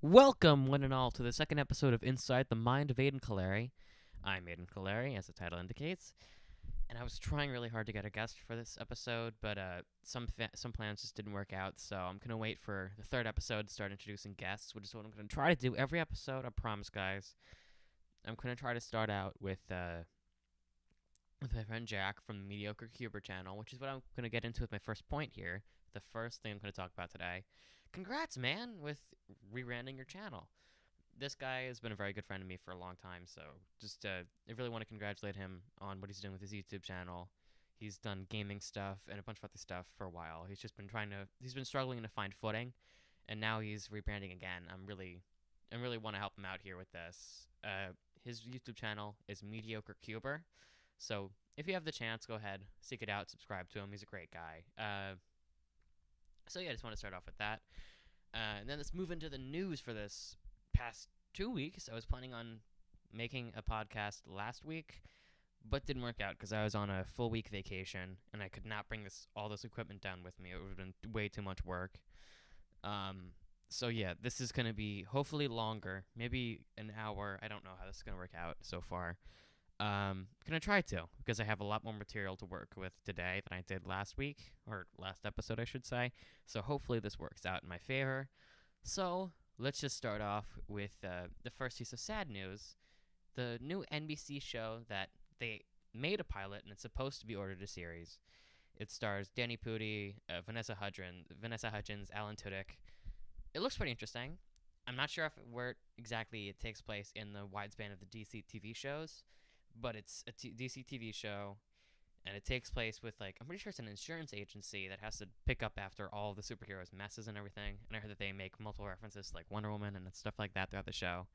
Welcome, one and all, to the second episode of Inside the Mind of Aidan Callari. I'm Aidan Callari, as the title indicates, and I was trying really hard to get a guest for this episode, but some plans just didn't work out, so I'm going to wait for the third episode to start introducing guests, which is what I'm going to try to do every episode, I promise, guys. I'm going to try to start out with my friend Jack from the Mediocre Cuber channel, which is what I'm going to get into with my first point here. The first thing I'm going to talk about today. Congrats, man, with rebranding your channel. This guy has been a very good friend to me for a long time, so I really want to congratulate him on what he's doing with his YouTube channel. He's done gaming stuff and a bunch of other stuff for a while. He's been struggling to find footing, and now he's rebranding again. I really want to help him out here with this. His YouTube channel is Mediocre Cuber, so if you have the chance, go ahead, seek it out, subscribe to him. He's a great guy. I just want to start off with that. And then let's move into the news for this past 2 weeks. I was planning on making a podcast last week, but didn't work out because I was on a full week vacation, and I could not bring all this equipment down with me. It would have been way too much work. This is going to be hopefully longer, maybe an hour. I don't know how this is going to work out so far. Gonna try to, because I have a lot more material to work with today than I did last week, or last episode, I should say. So hopefully this works out in my favor. So let's just start off with the first piece of sad news. The new NBC show that they made a pilot, and it's supposed to be ordered a series. It stars Danny Pudi, Vanessa Hudgens, Alan Tudyk. It looks pretty interesting. I'm not sure where exactly it takes place in the wide span of the DC TV shows, but it's a DC TV show, and it takes place with, I'm pretty sure it's an insurance agency that has to pick up after all of the superheroes' messes and everything. And I heard that they make multiple references to, Wonder Woman and stuff like that throughout the show,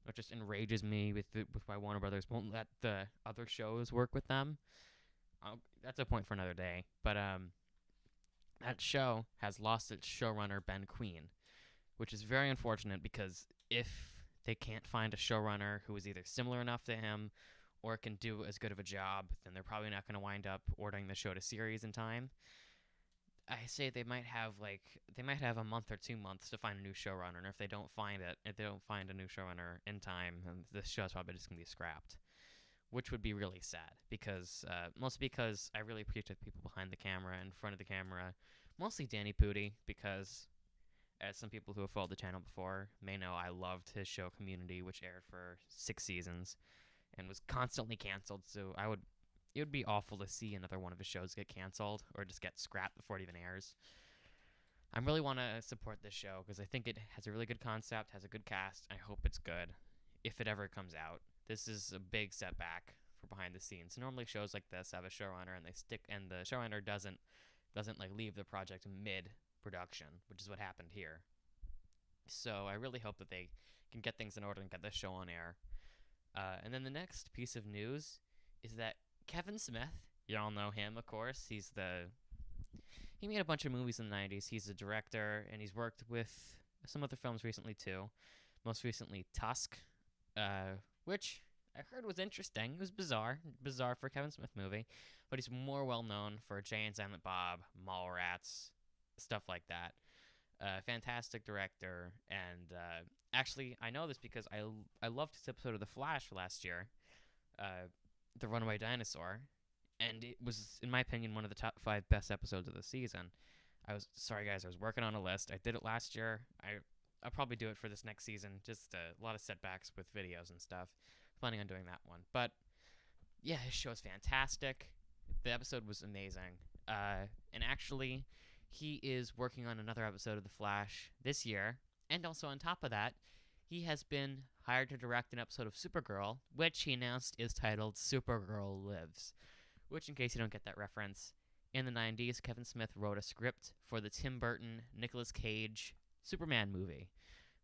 which just enrages me with why Warner Brothers won't let the other shows work with them. That's a point for another day. But that show has lost its showrunner, Ben Queen, which is very unfortunate, because if they can't find a showrunner who is either similar enough to him or can do as good of a job, then they're probably not going to wind up ordering the show to series in time. I say they might have a month or 2 months to find a new showrunner, and if they don't find a new showrunner in time, then this show's probably just going to be scrapped, which would be really sad, mostly because I really appreciate the people behind the camera and in front of the camera, mostly Danny Pudi, because as some people who have followed the channel before may know, I loved his show Community, which aired for 6 seasons and was constantly canceled. So it would be awful to see another one of his shows get canceled or just get scrapped before it even airs. I really want to support this show because I think it has a really good concept, has a good cast. I hope it's good if it ever comes out. This is a big setback for behind the scenes. Normally shows like this have a showrunner, and the showrunner doesn't leave the project mid production, which is what happened here. So I really hope that they can get things in order and get this show on air. And then the next piece of news is that Kevin Smith, you all know him, of course. He made a bunch of movies in the 90s. He's a director, and he's worked with some other films recently, too. Most recently, Tusk, which I heard was interesting. It was bizarre for a Kevin Smith movie. But he's more well-known for Jay and Silent Bob, Mallrats, stuff like that. Fantastic director, and actually, I know this because I loved his episode of The Flash last year, The Runaway Dinosaur, and it was, in my opinion, one of the top 5 best episodes of the season. Sorry guys, I was working on a list. I did it last year. I'll probably do it for this next season. Just a lot of setbacks with videos and stuff. Planning on doing that one, but yeah, his show is fantastic. The episode was amazing, and actually, he is working on another episode of The Flash this year, and also on top of that, he has been hired to direct an episode of Supergirl, which he announced is titled Supergirl Lives, which, in case you don't get that reference, in the 90s, Kevin Smith wrote a script for the Tim Burton, Nicolas Cage Superman movie,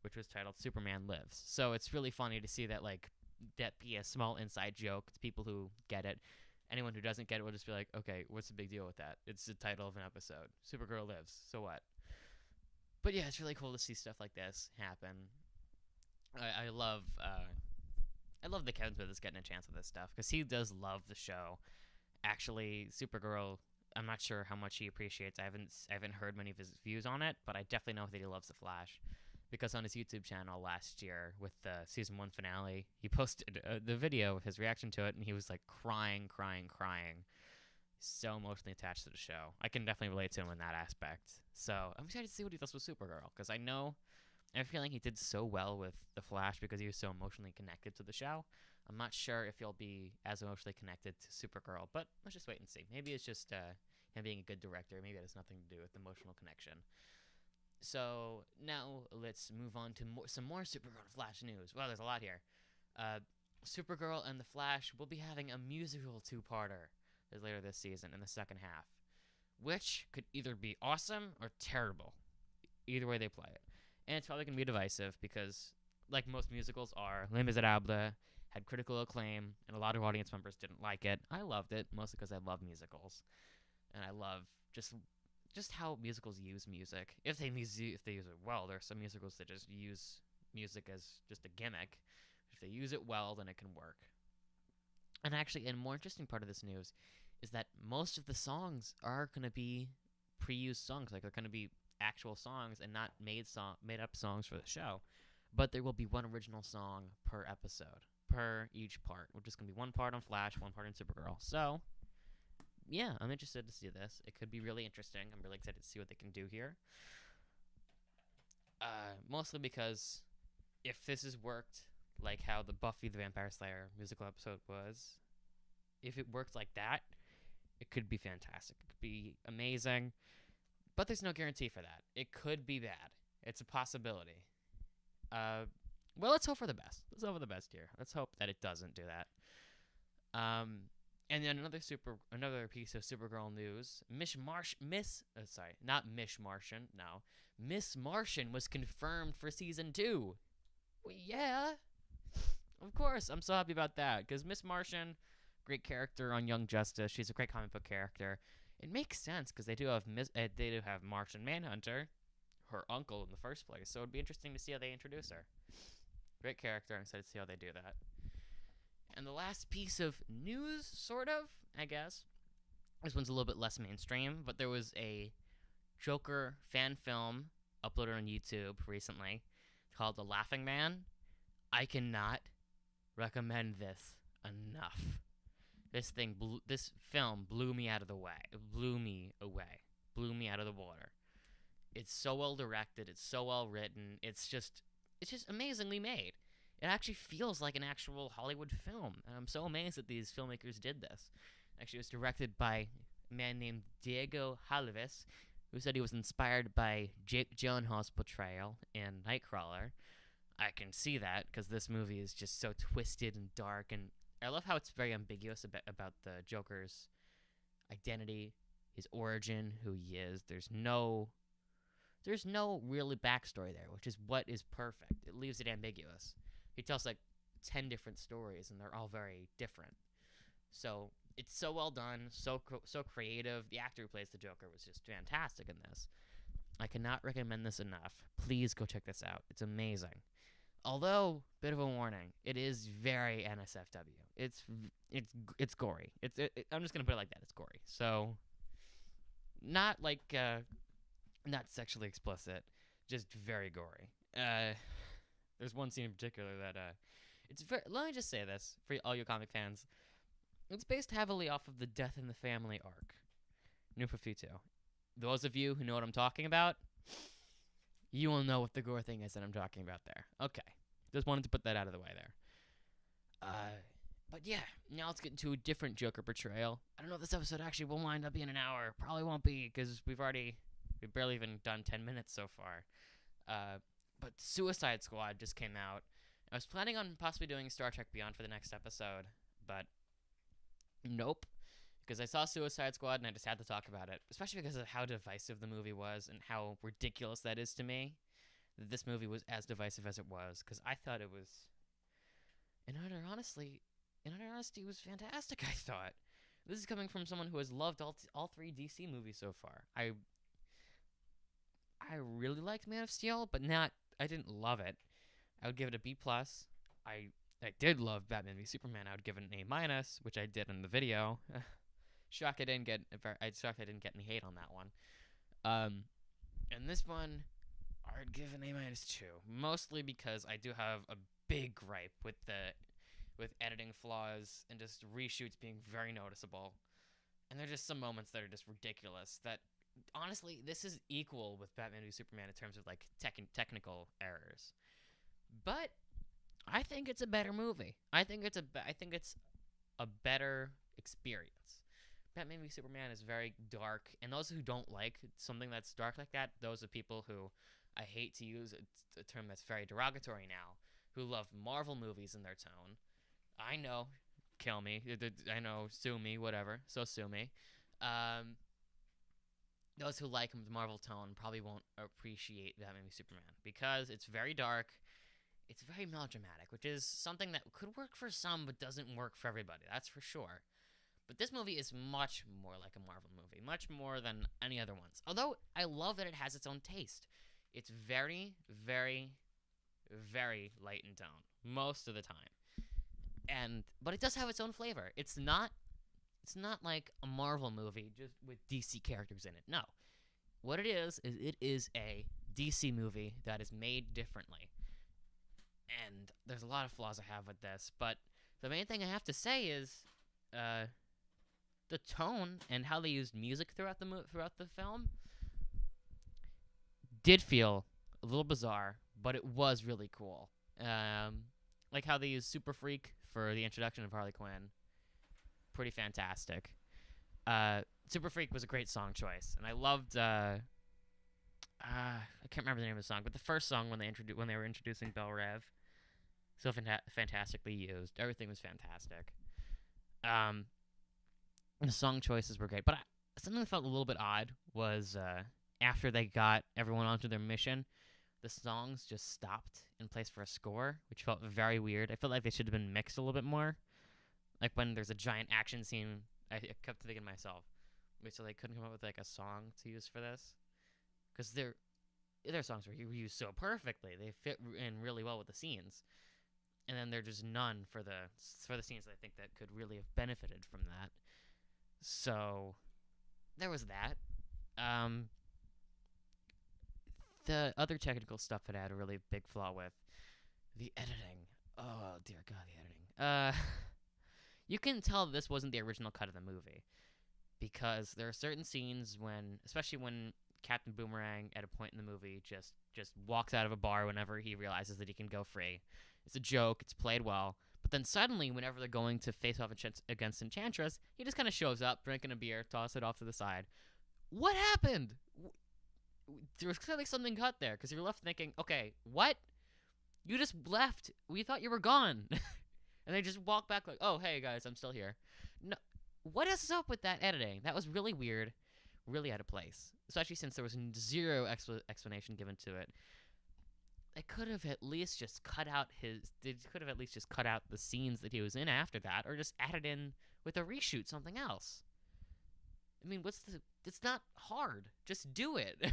which was titled Superman Lives. So it's really funny to see that, that be a small inside joke to people who get it. Anyone who doesn't get it will just be like, okay, what's the big deal with that? It's the title of an episode. Supergirl Lives. So what? But yeah, it's really cool to see stuff like this happen. I love that Kevin Smith is getting a chance with this stuff, because he does love the show. Actually, Supergirl, I'm not sure how much he appreciates. I haven't heard many of his views on it, but I definitely know that he loves The Flash, because on his YouTube channel last year with the season 1 finale, he posted the video of his reaction to it, and he was like crying, so emotionally attached to the show. I can definitely relate to him in that aspect. So I'm excited to see what he does with Supergirl, because I have a feeling he did so well with The Flash because he was so emotionally connected to the show. I'm not sure if he'll be as emotionally connected to Supergirl, but let's just wait and see. Maybe it's just him being a good director. Maybe it has nothing to do with emotional connection. So now let's move on to some more Supergirl and Flash news. Well, there's a lot here. Supergirl and the Flash will be having a musical two-parter later this season in the second half, which could either be awesome or terrible. Either way they play it. And it's probably going to be divisive because, like most musicals are, Les Miserables had critical acclaim, and a lot of audience members didn't like it. I loved it, mostly because I love musicals. And I love just how musicals use music. If they use it well, there are some musicals that just use music as just a gimmick. If they use it well, then it can work. And actually, a more interesting part of this news is that most of the songs are going to be pre-used songs. Like, they're going to be actual songs and not made-up songs for the show. But there will be one original song per episode, per each part, which is going to be one part on Flash, one part on Supergirl. So, yeah, I'm interested to see this. It could be really interesting. I'm really excited to see what they can do here. Mostly because if this has worked like how the Buffy the Vampire Slayer musical episode was, if it worked like that, it could be fantastic. It could be amazing. But there's no guarantee for that. It could be bad. It's a possibility. Well, let's hope for the best. Let's hope for the best here. Let's hope that it doesn't do that. And then another piece of Supergirl news. Miss Martian was confirmed for season 2. Well, yeah. Of course, I'm so happy about that, because Miss Martian, great character on Young Justice. She's a great comic book character. It makes sense because they do have Martian Manhunter, her uncle in the first place. So it'd be interesting to see how they introduce her. Great character. I'm excited to see how they do that. And the last piece of news, sort of, I guess. This one's a little bit less mainstream, but there was a Joker fan film uploaded on YouTube recently called The Laughing Man. I cannot recommend this enough. This film blew me out of the way. It blew me away. Blew me out of the water. It's so well directed. It's so well written. It's just amazingly made. It actually feels like an actual Hollywood film. And I'm so amazed that these filmmakers did this. Actually, it was directed by a man named Diego Halves, who said he was inspired by Jake Gyllenhaal's portrayal in Nightcrawler. I can see that, because this movie is just so twisted and dark, and I love how it's very ambiguous about the Joker's identity, his origin, who he is. There's no really backstory there, which is what is perfect. It leaves it ambiguous. He tells like 10 different stories, and they're all very different. So it's so well done, so creative. The actor who plays the Joker was just fantastic in this. I cannot recommend this enough. Please go check this out. It's amazing. Although, bit of a warning, it is very NSFW. It's gory. I'm just gonna put it like that. It's gory. So, not like not sexually explicit, just very gory. There's one scene in particular that it's very. Let me just say this for all you comic fans. It's based heavily off of the Death in the Family arc, New 52. Those of you who know what I'm talking about, you will know what the gore thing is that I'm talking about there. Okay. Just wanted to put that out of the way there. But yeah, now let's get into a different Joker portrayal. I don't know if this episode actually will wind up being an hour. Probably won't be, because we've barely even done 10 minutes so far. But Suicide Squad just came out. I was planning on possibly doing Star Trek Beyond for the next episode, but nope. Because I saw Suicide Squad and I just had to talk about it, especially because of how divisive the movie was and how ridiculous that is to me. That this movie was as divisive as it was, because I thought it was, in utter honesty, it was fantastic. I thought this is coming from someone who has loved all 3 DC movies so far. I really liked Man of Steel, but I didn't love it. I would give it a B+. I did love Batman v Superman. I would give it an A-, which I did in the video. Shocked I didn't get any hate on that one. And this one, I'd give an A-2, mostly because I do have a big gripe with editing flaws and just reshoots being very noticeable. And there are just some moments that are just ridiculous. That honestly, this is equal with Batman v Superman in terms of like technical errors. But I think it's a better movie. I think it's a better experience. Batman v Superman is very dark, and those who don't like something that's dark like that, those are people who I hate to use a term that's very derogatory now, who love Marvel movies in their tone. I know, kill me. I know, sue me, whatever. So sue me. Um, those who like the Marvel tone probably won't appreciate Batman v Superman because it's very dark. It's very melodramatic, which is something that could work for some but doesn't work for everybody. That's for sure. But this movie is much more like a Marvel movie, much more than any other ones. Although I love that it has its own taste. It's very, very, very light in tone most of the time. But it does have its own flavor. It's not like a Marvel movie just with DC characters in it. No. What it is it is a DC movie that is made differently. And there's a lot of flaws I have with this, but the main thing I have to say is the tone and how they used music throughout the film did feel a little bizarre, but it was really cool. Like how they used Super Freak for the introduction of Harley Quinn. Pretty fantastic. Super Freak was a great song choice, and I loved. I can't remember the name of the song, but the first song when they were introducing Belle Rev, so fantastically used. Everything was fantastic. The song choices were great, but something that felt a little bit odd was after they got everyone onto their mission, the songs just stopped in place for a score, which felt very weird. I felt like they should have been mixed a little bit more. Like when there's a giant action scene, I kept thinking to myself, wait, so they couldn't come up with like a song to use for this? Because their songs were used so perfectly. They fit in really well with the scenes. And then there's just none for the scenes I think that could really have benefited from that. So there was that. The other technical stuff that I had a really big flaw with, the editing. Oh dear God, the editing. You can tell this wasn't the original cut of the movie because there are certain scenes especially when Captain Boomerang at a point in the movie just walks out of a bar whenever he realizes that he can go free. It's a joke. It's played well. But then suddenly, whenever they're going to face off against Enchantress, he just kind of shows up, drinking a beer, toss it off to the side. What happened? There was clearly something cut there, because you're left thinking, okay, what? You just left. We thought you were gone. And they just walk back like, oh, hey, guys, I'm still here. No, what is up with that editing? That was really weird, really out of place, especially since there was zero explanation given to it. They could have at least just cut out the scenes that he was in after that, or just added in with a reshoot something else. I mean, it's not hard. Just do it.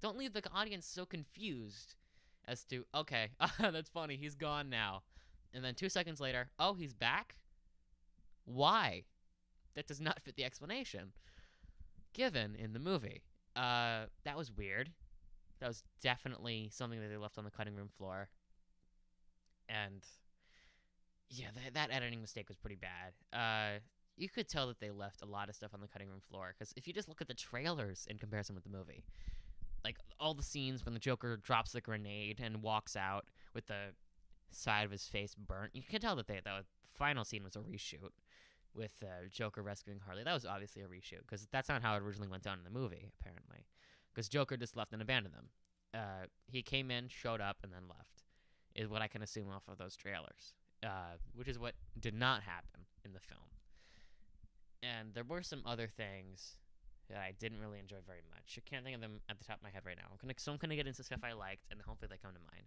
Don't leave the audience so confused as to, okay, that's funny, he's gone now. And then 2 seconds later, oh, he's back? Why? That does not fit the explanation given in the movie. That was weird. That was definitely something that they left on the cutting room floor. And yeah, that editing mistake was pretty bad. You could tell that they left a lot of stuff on the cutting room floor, because if you just look at the trailers in comparison with the movie, like all the scenes when the Joker drops the grenade and walks out with the side of his face burnt, you can tell that the final scene was a reshoot with Joker rescuing Harley. That was obviously a reshoot, because that's not how it originally went down in the movie, apparently. Because Joker just left and abandoned them. He came in, showed up, and then left, is what I can assume off of those trailers, which is what did not happen in the film. And there were some other things that I didn't really enjoy very much. I can't think of them at the top of my head right now. I'm gonna get into stuff I liked, and hopefully they come to mind.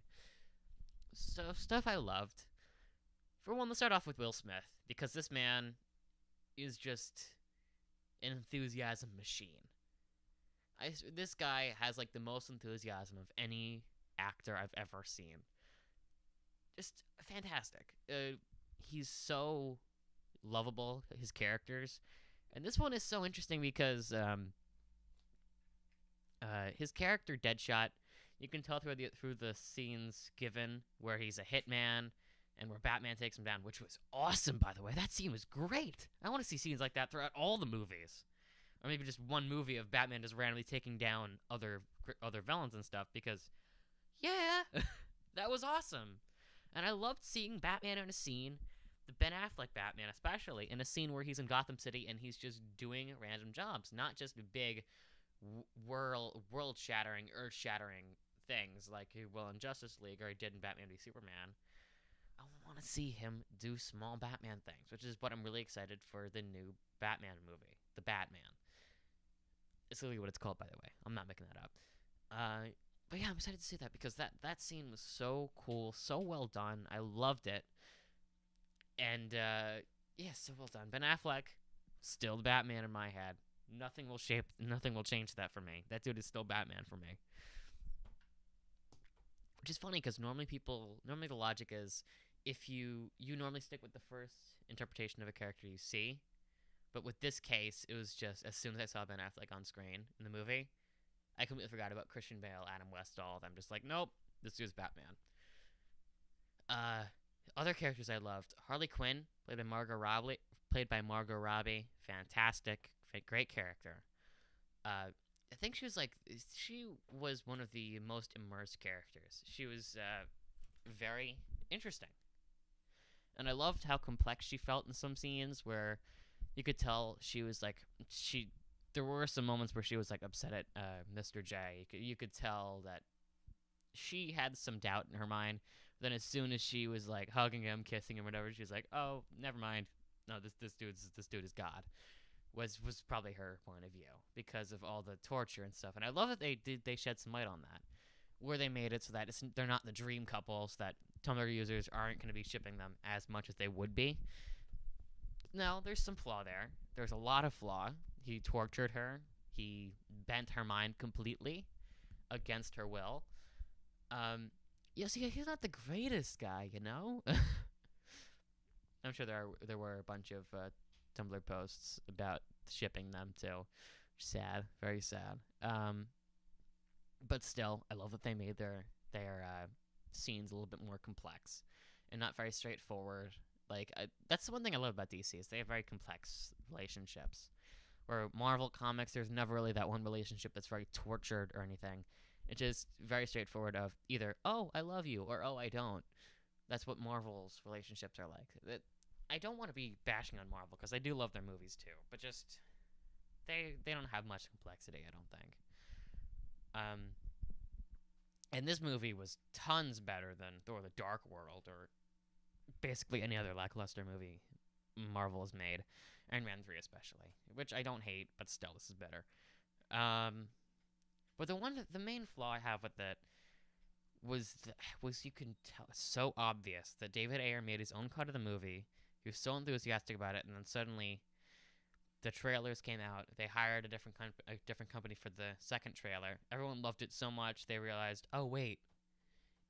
So, stuff I loved. For one, let's start off with Will Smith, because this man is just an enthusiasm machine. This guy has, like, the most enthusiasm of any actor I've ever seen. Just fantastic. He's so lovable, his characters. And this one is so interesting because his character, Deadshot, You can tell through the scenes given where he's a hitman and where Batman takes him down, which was awesome, by the way. That scene was great. I want to see scenes like that throughout all the movies, or maybe just one movie of Batman just randomly taking down other villains and stuff. Because, yeah, that was awesome, and I loved seeing Batman in a scene, the Ben Affleck Batman especially, in a scene where he's in Gotham City and he's just doing random jobs, not just big world-shattering, earth-shattering things like he will in Justice League or he did in Batman v Superman. I want to see him do small Batman things, which is what I'm really excited for the new Batman movie, The Batman. It's literally what it's called, by the way. I'm not making that up. But yeah, I'm excited to see that because that scene was so cool, so well done. I loved it. And, yeah, so well done. Ben Affleck, still the Batman in my head. Nothing will change that for me. That dude is still Batman for me. Which is funny because normally the logic is if you normally stick with the first interpretation of a character you see, but with this case, it was just as soon as I saw Ben Affleck on screen in the movie, I completely forgot about Christian Bale, Adam West, all of them. Just like, nope, this dude's Batman. Other characters I loved: Harley Quinn, played by Margot Robbie, fantastic, great character. I think she was one of the most immersed characters. She was very interesting. And I loved how complex she felt in some scenes where you could tell she was like, there were some moments where she was like upset at Mr. J. You could tell that she had some doubt in her mind. Then as soon as she was like hugging him, kissing him, whatever, she was like, oh, never mind. No, this dude is God. Was probably her point of view because of all the torture and stuff. And I love that they shed some light on that, where they made it so that they're not the dream couple, so that Tumblr users aren't going to be shipping them as much as they would be. No, there's some flaw there. There's a lot of flaw. He tortured her. He bent her mind completely against her will. He's not the greatest guy, you know? I'm sure there were a bunch of Tumblr posts about shipping them too. Sad, very sad. But still, I love that they made their scenes a little bit more complex and not very straightforward. Like that's the one thing I love about DC is they have very complex relationships. Where Marvel comics, there's never really that one relationship that's very tortured or anything. It's just very straightforward of either, oh, I love you, or oh, I don't. That's what Marvel's relationships are like. I don't want to be bashing on Marvel because I do love their movies too, but just they don't have much complexity, I don't think. And this movie was tons better than Thor: The Dark World or basically any other lackluster movie Marvel has made, Iron Man 3 especially, which I don't hate, but still, this is better. But the main flaw I have with it was you can tell, so obvious that David Ayer made his own cut of the movie. He was so enthusiastic about it, and then suddenly the trailers came out. They hired a different company for the second trailer. Everyone loved it so much they realized, oh wait,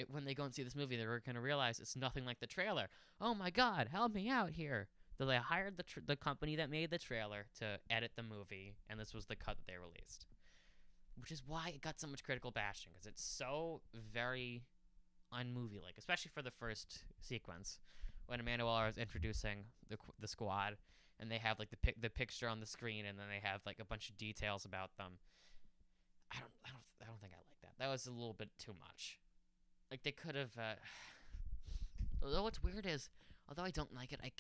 when they go and see this movie, they're going to realize it's nothing like the trailer. Oh my God, help me out here. So they hired the company that made the trailer to edit the movie, and this was the cut that they released. Which is why it got so much critical bashing, because it's so very unmovie-like, especially for the first sequence when Amanda Waller is introducing the squad, and they have like the picture on the screen, and then they have like a bunch of details about them. I don't think I like that. That was a little bit too much. Like they could have. Although what's weird is, although I don't like it, I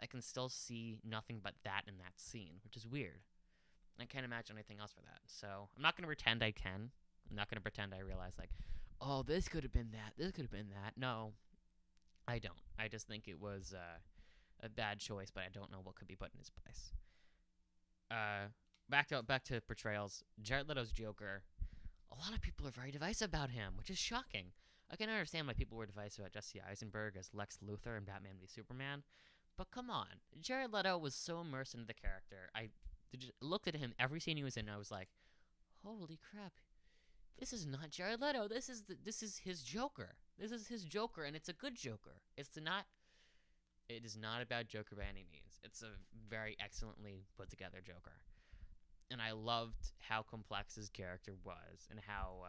can still see nothing but that in that scene, which is weird. I can't imagine anything else for that. So I'm not going to pretend I can. I'm not going to pretend I realize, like, oh, this could have been that. This could have been that. No, I don't. I just think it was a bad choice, but I don't know what could be put in his place. Back to portrayals. Jared Leto's Joker. A lot of people are very divisive about him, which is shocking. I can understand why people were divisive about Jesse Eisenberg as Lex Luthor in Batman v Superman, but come on. Jared Leto was so immersed into the character. I looked at him every scene he was in, and I was like, holy crap, this is not Jared Leto. This is his Joker. This is his Joker, and it's a good Joker. It is not about Joker by any means. It's a very excellently put together Joker. And I loved how complex his character was, and how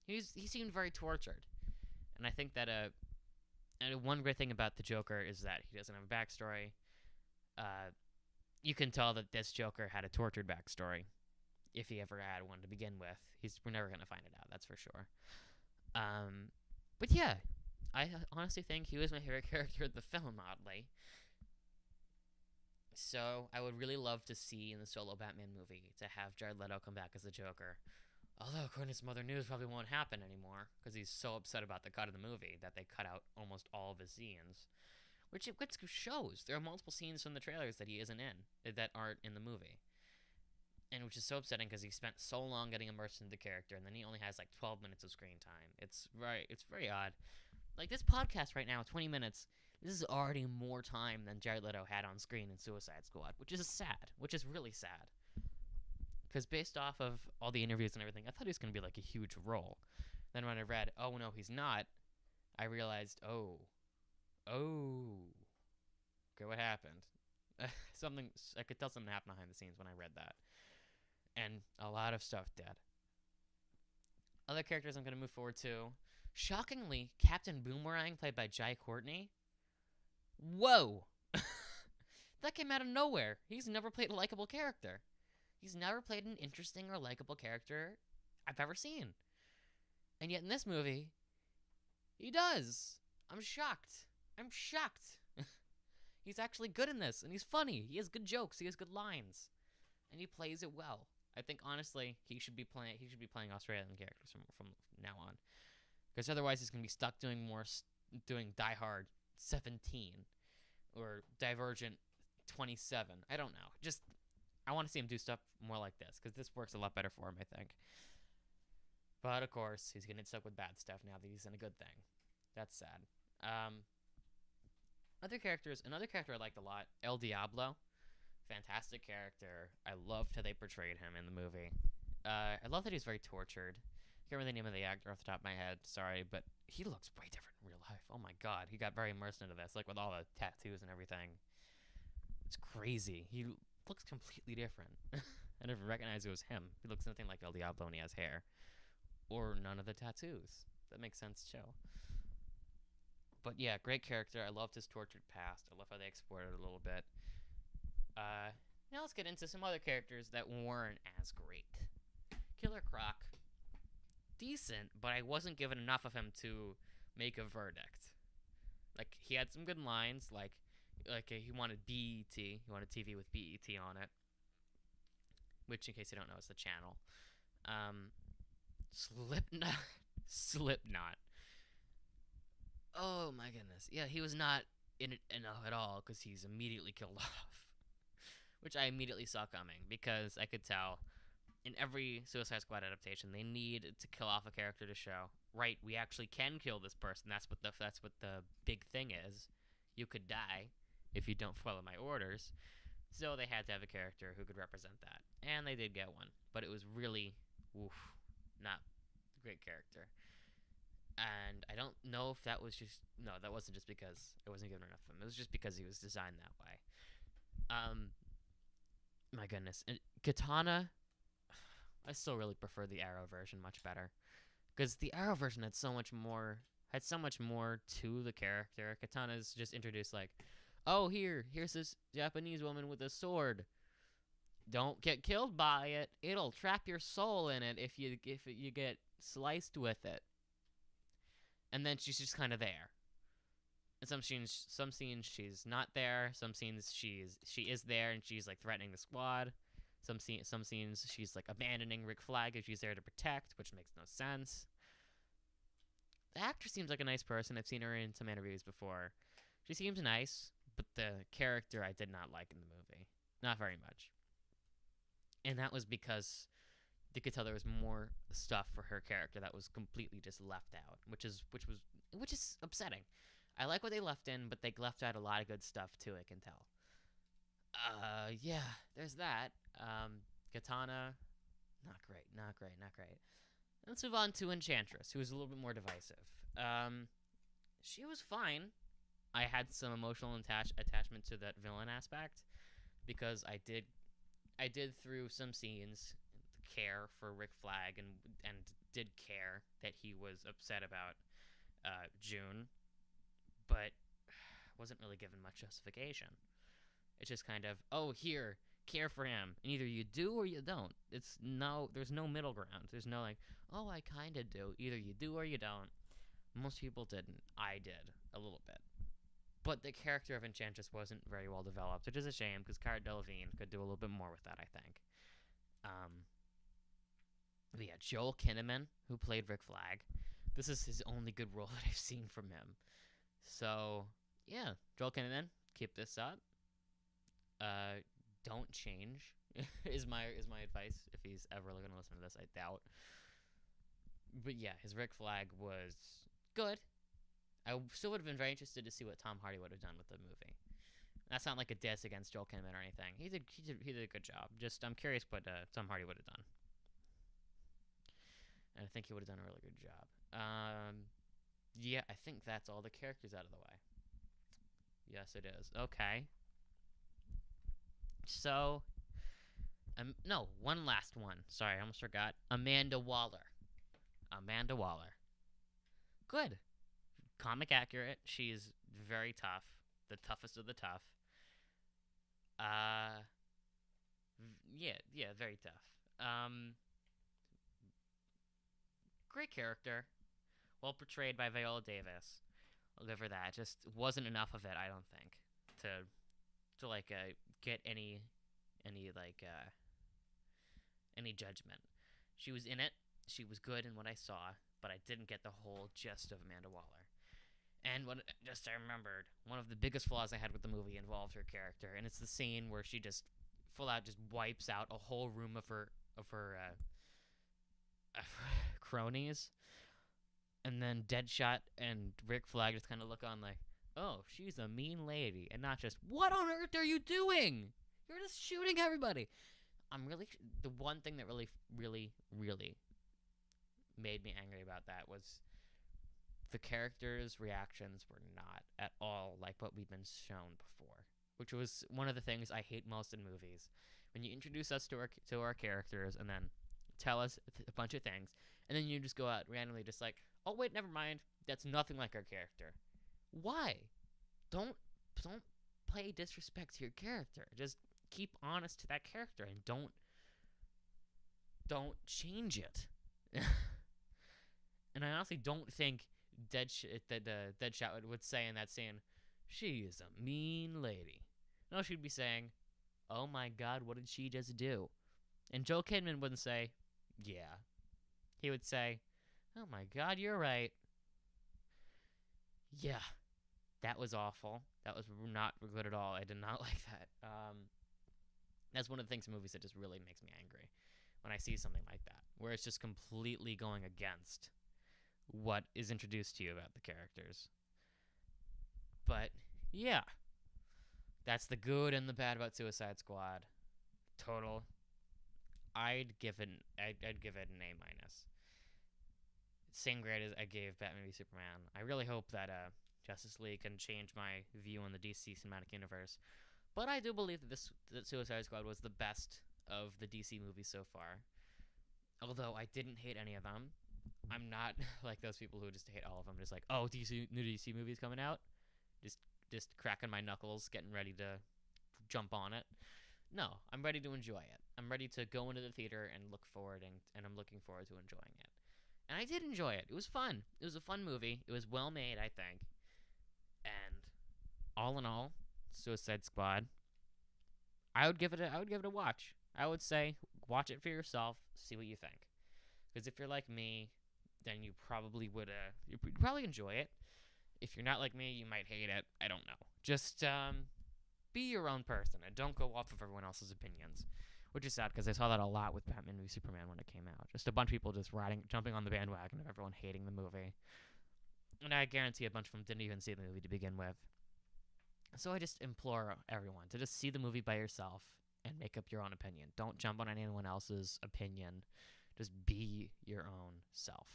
He seemed very tortured, and I think that and one great thing about the Joker is that he doesn't have a backstory. You can tell that this Joker had a tortured backstory, if he ever had one to begin with. We're never gonna find it out, that's for sure. But yeah, I honestly think he was my favorite character of the film, oddly. So I would really love to see in the solo Batman movie to have Jared Leto come back as the Joker. Although, according to some other news, probably won't happen anymore because he's so upset about the cut of the movie that they cut out almost all of his scenes. Which shows there are multiple scenes from the trailers that he isn't in, that aren't in the movie. And which is so upsetting because he spent so long getting immersed into the character, and then he only has like 12 minutes of screen time. It's very odd. Like this podcast right now, 20 minutes. This is already more time than Jared Leto had on screen in Suicide Squad, which is sad. Which is really sad. Because based off of all the interviews and everything, I thought he was going to be like a huge role. Then when I read, oh no, he's not, I realized, okay, what happened? I could tell something happened behind the scenes when I read that. And a lot of stuff did. Other characters I'm going to move forward to. Shockingly, Captain Boomerang, played by Jai Courtney. Whoa! That came out of nowhere. He's never played a likable character. He's never played an interesting or likable character I've ever seen. And yet in this movie, he does. I'm shocked. He's actually good in this, and he's funny. He has good jokes. He has good lines. And he plays it well. I think, honestly, he should be playing Australian characters from now on. Because otherwise he's going to be stuck doing Die Hard 17 or Divergent 27. I don't know. I want to see him do stuff more like this, because this works a lot better for him, I think. But, of course, he's getting stuck with bad stuff now that he's in a good thing. That's sad. Other characters, another character I liked a lot, El Diablo. Fantastic character. I loved how they portrayed him in the movie. I love that he's very tortured. I can't remember the name of the actor off the top of my head, sorry, but he looks way different in real life. Oh my god, he got very immersed into this, like with all the tattoos and everything. It's crazy. He looks completely different. I never recognized it was him. He looks nothing like El Diablo when he has hair. Or none of the tattoos. That makes sense too. But yeah, great character. I loved his tortured past. I love how they explored it a little bit. Now let's get into some other characters that weren't as great. Killer Croc. Decent, but I wasn't given enough of him to make a verdict. Like, he had some good lines, like he wanted BET. He wanted TV with BET on it. Which, in case you don't know, is the channel. Slipknot. Oh my goodness. Yeah, he was not in it enough at all, because he's immediately killed off. Which I immediately saw coming, because I could tell in every Suicide Squad adaptation they need to kill off a character to show, right, we actually can kill this person. That's what the big thing is. You could die if you don't follow my orders. So they had to have a character who could represent that. And they did get one. But it was really, not a great character. And I don't know if that was just... No, that wasn't just because I wasn't given enough of him. It was just because he was designed that way. My goodness. And Katana, I still really prefer the Arrow version much better. Because the Arrow version had so much more to the character. Katana's just introduced like, oh, here's this Japanese woman with a sword. Don't get killed by it. It'll trap your soul in it if you get sliced with it. And then she's just kind of there. In some scenes she's not there. Some scenes she is there and she's like threatening the squad. Some scenes she's like abandoning Rick Flag if she's there to protect, which makes no sense. The actress seems like a nice person. I've seen her in some interviews before. She seems nice, but the character I did not like in the movie. Not very much. And that was because you could tell there was more stuff for her character that was completely just left out, which is upsetting. I like what they left in, but they left out a lot of good stuff too, I can tell. Yeah, there's that. Katana, not great. Let's move on to Enchantress, who was a little bit more divisive. She was fine. I had some emotional attachment to that villain aspect, because I did through some scenes, care for Rick Flag and did care that he was upset about June, but wasn't really given much justification. It's just kind of, oh, here, care for him, and either you do or you don't. There's no middle ground. There's no like, oh, I kind of do. Either you do or you don't. Most people didn't. I did a little bit. But the character of Enchantress wasn't very well developed, which is a shame because Cara Delevingne could do a little bit more with that, I think. We had Joel Kinnaman, who played Rick Flag. This is his only good role that I've seen from him. So, yeah, Joel Kinnaman, keep this up. Don't change is my advice. If he's ever going to listen to this, I doubt. But yeah, his Rick Flag was good. I still would have been very interested to see what Tom Hardy would have done with the movie. That's not like a diss against Joel Kinnaman or anything. He did a good job. Just I'm curious what Tom Hardy would have done. And I think he would have done a really good job. Yeah, I think that's all the characters out of the way. Yes, it is. Okay. So, no, one last one. Sorry, I almost forgot. Amanda Waller. Good. Comic accurate. She's very tough. The toughest of the tough. Yeah, very tough. Great character. Well portrayed by Viola Davis. I'll give her that. Just wasn't enough of it, I don't think, to like get any judgment. She was in it. She was good in what I saw, but I didn't get the whole gist of Amanda Waller. And I remembered, one of the biggest flaws I had with the movie involved her character, and it's the scene where she just full out just wipes out a whole room of her cronies, and then Deadshot and Rick Flag just kind of look on like, oh, she's a mean lady, and not just, what on earth are you doing? You're just shooting everybody. The one thing that really, really, really made me angry about that was the characters' reactions were not at all like what we've been shown before, which was one of the things I hate most in movies. When you introduce us to our characters and then tell us a bunch of things, and then you just go out randomly just like, oh, wait, never mind. That's nothing like our character. Why? Don't play disrespect to your character. Just keep honest to that character and don't change it. And I honestly don't think Deadshot would say in that scene, she is a mean lady. No, she'd be saying, oh my god, what did she just do? And Joel Kinnaman wouldn't say, yeah. He would say, oh my god, you're right. Yeah, that was awful. That was not good at all. I did not like that. That's one of the things in movies that just really makes me angry when I see something like that, where it's just completely going against what is introduced to you about the characters. But yeah, that's the good and the bad about Suicide Squad. Total, I'd give it an A minus. Same grade as I gave Batman v Superman. I really hope that Justice League can change my view on the DC cinematic universe. But I do believe that Suicide Squad was the best of the DC movies so far. Although I didn't hate any of them. I'm not like those people who just hate all of them. Just like, oh, new DC movies coming out? Just cracking my knuckles, getting ready to jump on it. No, I'm ready to enjoy it. I'm ready to go into the theater and look forward, and I'm looking forward to enjoying it. And I did enjoy it. It was fun. It was a fun movie. It was well made, I think. And all in all, Suicide Squad, I would give it a watch. I would say watch it for yourself, see what you think. Because if you're like me, then you probably would you'd probably enjoy it. If you're not like me, you might hate it. I don't know. Just be your own person and don't go off of everyone else's opinions. Which is sad because I saw that a lot with Batman v Superman when it came out. Just a bunch of people just jumping on the bandwagon of everyone hating the movie. And I guarantee a bunch of them didn't even see the movie to begin with. So I just implore everyone to just see the movie by yourself and make up your own opinion. Don't jump on anyone else's opinion. Just be your own self.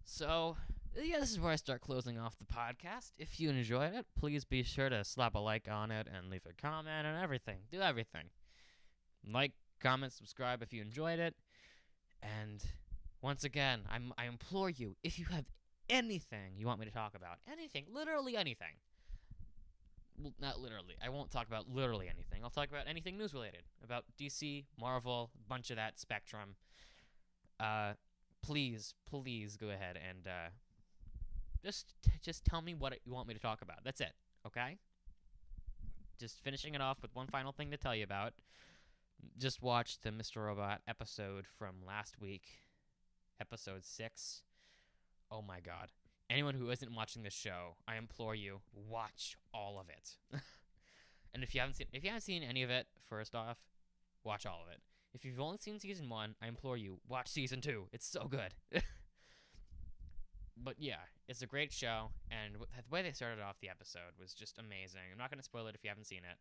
So, yeah, this is where I start closing off the podcast. If you enjoyed it, please be sure to slap a like on it and leave a comment and everything. Do everything. Like, comment, subscribe if you enjoyed it. And once again, I implore you, if you have anything you want me to talk about, anything, literally anything. Well, not literally. I won't talk about literally anything. I'll talk about anything news related. About DC, Marvel, a bunch of that spectrum. Please go ahead and just tell me what you want me to talk about. That's it, okay? Just finishing it off with one final thing to tell you about. Just watched the Mr. Robot episode from last week, episode 6. Oh my god. Anyone who isn't watching the show, I implore you, watch all of it. And if you haven't seen any of it, first off, watch all of it. If you've only seen season 1, I implore you, watch season 2. It's so good. But yeah, it's a great show, and the way they started off the episode was just amazing. I'm not going to spoil it if you haven't seen it,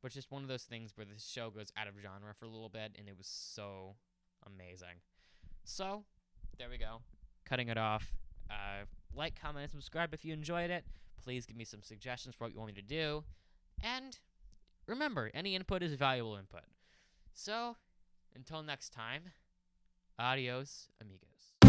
but it's just one of those things where the show goes out of genre for a little bit, and it was so amazing. So, there we go. Cutting it off. Like, comment, and subscribe if you enjoyed it. Please give me some suggestions for what you want me to do. And remember, any input is valuable input. So, until next time, adios, amigos.